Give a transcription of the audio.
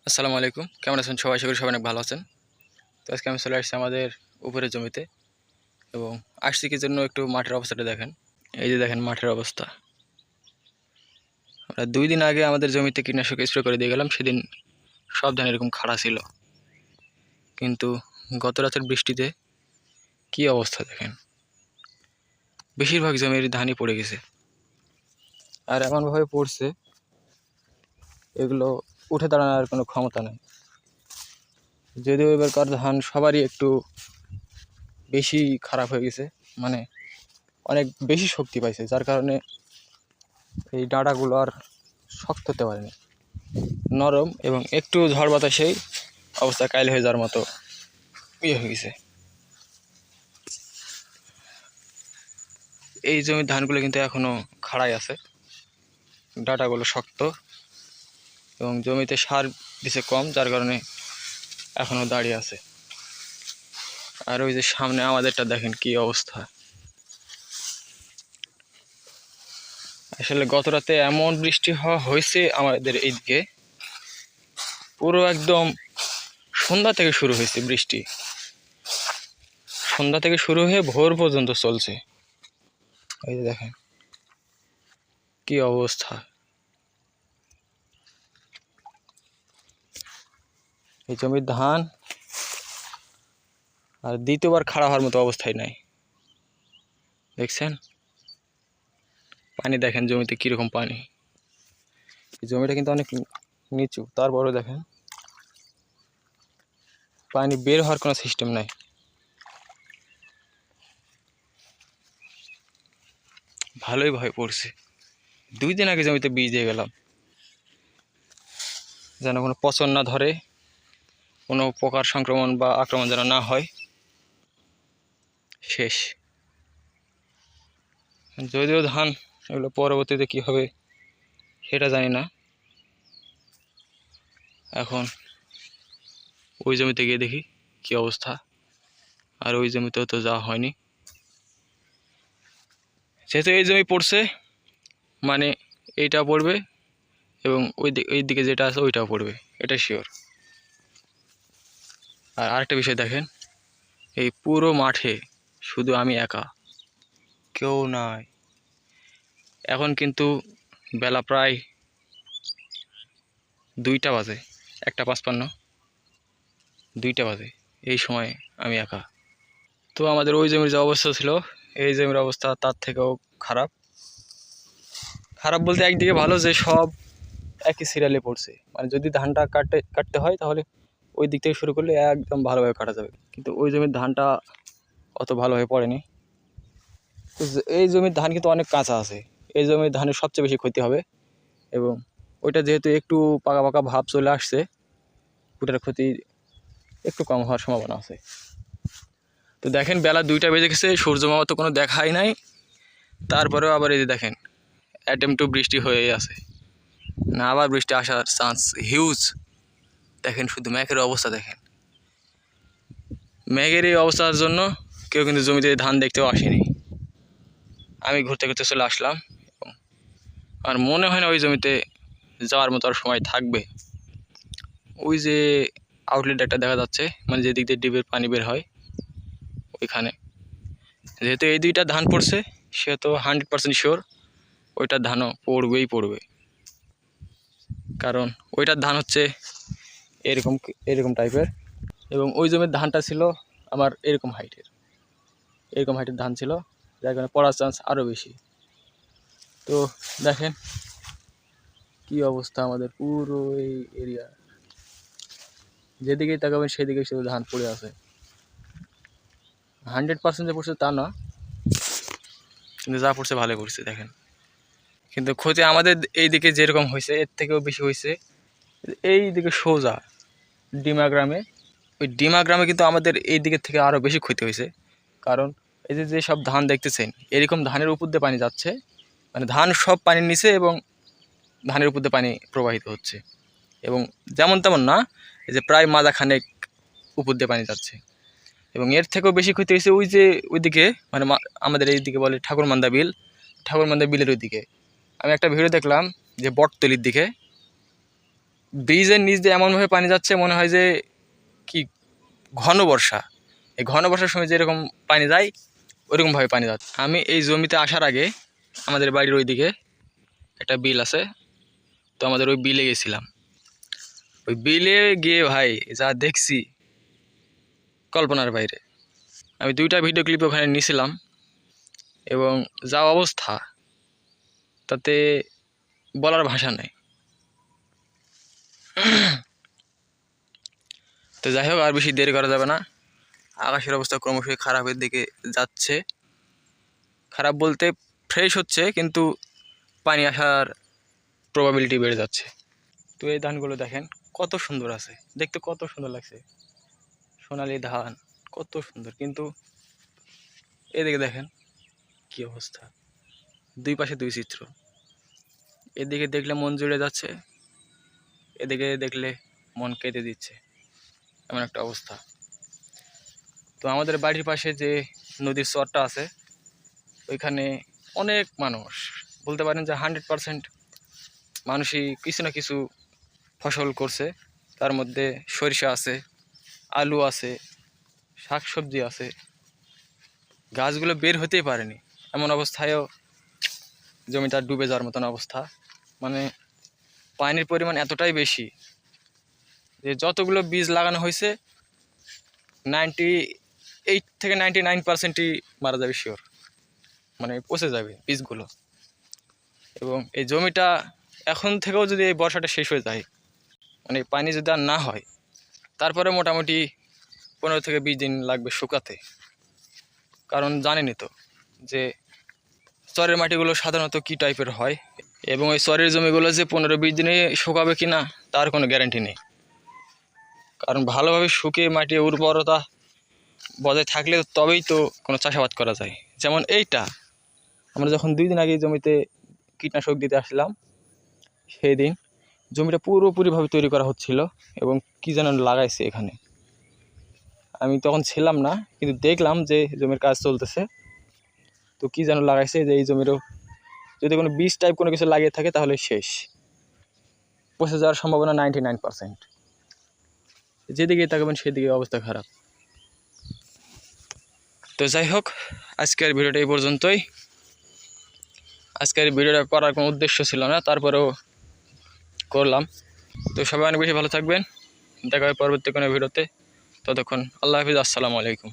আসসালামু আলাইকুম, কেমন আছেন সবাই? আশা করি সবাই অনেক ভালো আছেন। তো আজকে আমি চলে আসছি আমাদের উপরের জমিতে এবং আসছি কি জন্য একটু মাঠের অবস্থাটা দেখেন। এই যে দেখেন মাঠের অবস্থা। আমরা 2 দিন আগে আমাদের জমিতে কীটনাশক স্প্রে করে দিয়ে গেলাম, সেদিন সব ধান এরকম খাড়া ছিল, কিন্তু গত রাতের বৃষ্টিতে কি অবস্থা দেখেন, বেশিরভাগ জমির ধানই পড়ে গেছে। আর এমনভাবে পড়ছে এগুলো উঠে দাঁড়ানোর কোনো ক্ষমতা নেই। যদিও এবারকার ধান সবারই একটু বেশি খারাপ হয়ে গেছে, মানে অনেক বেশি শক্তি পাইছে, যার কারণে এই ডাঁটাগুলো আর শক্ত হতে পারেনি, নরম এবং একটু ঝড় বাতাসেই অবস্থা কাইল হয়ে যাওয়ার মতো হয়ে গেছে। এই জমির ধানগুলো কিন্তু এখনো খাড়াই আছে, ডাঁটাগুলো শক্ত এবং জমিতে সার দিছে কম, যার কারণে এখনো দাঁড়িয়ে আছে। আর ওই যে সামনে আমাদেরটা দেখেন কি অবস্থা। আসলে গত রাতে এমন বৃষ্টি হয়েছে আমাদের এইদিকে, পুরো একদম সন্ধ্যা থেকে শুরু হয়েছে বৃষ্টি, সন্ধ্যা থেকে শুরু হয়ে ভোর পর্যন্ত চলছে। এই যে দেখেন কি অবস্থা। এই জমির ধান আর দ্বিতীয়বার খাড়া হওয়ার মতো অবস্থায় নাই। দেখছেন পানি, দেখেন জমিতে কীরকম পানি। এই জমিটা কিন্তু অনেক নিচু, তারপরেও দেখেন পানি বের হওয়ার কোনো সিস্টেম নাই। ভালোই ভয় পড়ছে। 2 দিন আগে জমিতে বীজ দিয়ে গেলাম, যেন কোনো পচন না ধরে, কোনো পোকার সংক্রমণ বা আক্রমণ যেন না হয়। শেষ। যদিও ধান এগুলো পরবর্তীতে কী হবে সেটা জানি না। এখন ওই জমিতে গিয়ে দেখি কি অবস্থা, আর ওই জমিতেও তো যাওয়া হয়নি। যেহেতু এই জমি পড়ছে মানে এইটা পড়বে এবং ওই দিকে যেটা আছে ওইটাও পড়বে, এটা শিওর। আর আরেকটা বিষয় দেখেন, এই পুরো মাঠে শুধু আমি একা, কেউ নাই। এখন কিন্তু বেলা প্রায় 2টা বাজে, 1:55, 2টা বাজে। এই সময় আমি একা। তো আমাদের ওই জমির যে অবস্থা ছিল, এই জমির অবস্থা তার থেকেও খারাপ। খারাপ বলতে একদিকে ভালো যে সব একই সিরিয়ালে পড়ছে, মানে যদি ধানটা কাটতে হয় তাহলে ওই দিক থেকে শুরু করলে একদম ভালোভাবে কাটা যাবে, কিন্তু ওই জমির ধানটা অত ভালোভাবে পড়েনি। তো এই জমির ধান কিন্তু অনেক কাঁচা আছে, এই জমির ধানের সবচেয়ে বেশি ক্ষতি হবে। এবং ওইটা যেহেতু একটু পাকা পাকা ভাব চলে আসছে, ওটার ক্ষতি একটু কম হওয়ার সম্ভাবনা আছে। তো দেখেন বেলা 2টা বেজে গেছে, সূর্য মামা তো কোনো দেখাই নাই, তারপরেও আবার এই যে দেখেন টু বৃষ্টি হয়ে আছে, না আবার বৃষ্টি আসার চান্স হিউজ। দেখেন শুধু মেঘের অবস্থা দেখেন, মেঘের এই অবস্থার জন্য কেউ কিন্তু জমিতে ধান দেখতেও আসেনি। আমি ঘুরতে ঘুরতে চলে আসলাম এবং আর মনে হয় না ওই জমিতে যাওয়ার মতো আর সময় থাকবে। ওই যে আউটলেট একটা দেখা যাচ্ছে, মানে যেদিক দিয়ে ডিবের পানি বের হয় ওইখানে, যেহেতু এই 2টা ধান পড়ছে সেহেতু 100% শিওর ওইটার ধানও পড়বেই পড়বে। কারণ ওইটার ধান হচ্ছে এরকম এরকম টাইপের, এবং ওই জমির ধানটা ছিল আমার এরকম হাইটের ধান ছিল, যার কারণে পড়ার চান্স আরও বেশি। তো দেখেন কি অবস্থা আমাদের পুরো এই এরিয়া, যেদিকেই তাকাবেন সেদিকেই শুধু ধান পড়ে আছে। 100% যে পড়ছে তা না, কিন্তু যা পড়ছে ভালো পড়ছে দেখেন। কিন্তু ক্ষতি আমাদের এই দিকে যেরকম হয়েছে এর থেকেও বেশি হয়েছে এই দিকে সোজা ডিমা গ্রামে। ওই ডিমা গ্রামে কিন্তু আমাদের এই দিকের থেকে আরও বেশি ক্ষতি হয়েছে। কারণ এই যে সব ধান দেখতেছেন এরকম ধানের উপর দিয়ে পানি যাচ্ছে, মানে ধান সব পানির নিচে এবং ধানের উপর দিয়ে পানি প্রবাহিত হচ্ছে, এবং যেমন তেমন না, এই যে প্রায় মাজাখানেক উপর দিয়ে পানি যাচ্ছে। এবং এর থেকেও বেশি ক্ষতি হয়েছে ওই যে ওইদিকে, মানে আমাদের এই দিকে বলে ঠাকুরমান্দা বিলের ওই দিকে। আমি একটা ভিডিও দেখলাম যে বটতলির দিকে ব্রিজের নিচ দিয়ে এমনভাবে পানি যাচ্ছে মনে হয় যে কি ঘন বর্ষা। এই ঘন বর্ষার সময় যেরকম পানি যায় ওইরকমভাবে পানি যাচ্ছে। আমি এই জমিতে আসার আগে আমাদের বাড়ির ওইদিকে একটা বিল আছে, তো আমাদের ওই বিলে গেছিলাম। ওই বিলে গিয়ে ভাই যা দেখছি কল্পনার বাইরে। আমি 2টা ভিডিও ক্লিপ ওখানে নিয়েছিলাম এবং যা অবস্থা তাতে বলার ভাষা নেই। তো যাই হোক, আর বেশি দেরি করা যাবে না। আকাশের অবস্থা ক্রমশই খারাপের দিকে যাচ্ছে। খারাপ বলতে ফ্রেশ হচ্ছে, কিন্তু পানি আসার প্রবাবিলিটি বেড়ে যাচ্ছে। তো এই ধানগুলো দেখেন কত সুন্দর আছে, দেখতে কত সুন্দর লাগছে, সোনালি ধান কত সুন্দর। কিন্তু এদিকে দেখেন কি অবস্থা, দুই পাশে দুই চিত্র। এদিকে দেখলে মন জুড়ে যাচ্ছে, এদিকে দেখলে মন কেঁদে দিচ্ছে, এমন একটা অবস্থা। তো আমাদের বাড়ির পাশে যে নদীর চরটা আছে ওইখানে অনেক মানুষ, বলতে পারেন যে 100% মানুষই কিছু না কিছু ফসল করছে। তার মধ্যে সরিষা আছে, আলু আছে, শাকসবজি আছে। গাছগুলো বের হতেই পারেনি, এমন অবস্থায়ও জমিটা ডুবে যাওয়ার মতন অবস্থা। মানে পানির পরিমাণ এতটাই বেশি যে যতগুলো বীজ লাগানো হয়েছে 98 থেকে 99%ই মারা যাবে শিওর, মানে পচে যাবে বীজগুলো। এবং এই জমিটা এখন থেকেও যদি এই বর্ষাটা শেষ হয়ে যায়, মানে পানি যদি আর না হয়, তারপরে মোটামুটি 15 থেকে 20 দিন লাগবে শুকাতে। কারণ জানেনই তো যে চরের মাটিগুলো সাধারণত কী টাইপের হয়, এবং ওই চরের জমিগুলো যে 15-20 দিনে শুকাবে কি না তার কোনো গ্যারান্টি নেই। কারণ ভালোভাবে শুকিয়ে মাটির উর্বরতা বজায় থাকলে তবেই তো কোনো চাষাবাদ করা যায়। যেমন এইটা আমরা যখন 2 দিন আগে জমিতে কীটনাশক দিতে আসলাম, সেই দিন জমিটা পুরোপুরিভাবে তৈরি করা হচ্ছিল এবং কী যেন লাগাইছে এখানে। আমি তখন ছিলাম না, কিন্তু দেখলাম যে জমির কাজ চলতেছে। তো কী যেন লাগাইছে, যে এই জমিরও যদি কোনো বীজ টাইপ কোনো কিছু লাগিয়ে থাকে তাহলে শেষ, পচে যাওয়ার সম্ভাবনা 99%। যেদিকে তাকাবেন সেদিকে অবস্থা খারাপ। তো যাই হোক, আজকের ভিডিওটা এই পর্যন্তই। আজকের ভিডিওটা করার কোনো উদ্দেশ্য ছিল না, তারপরেও করলাম। তো সবাই অনেক বেশি ভালো থাকবেন, দেখা হবে পরবর্তী কোনো ভিডিওতে। ততক্ষণ আল্লাহ হাফিজ, আসসালামু আলাইকুম।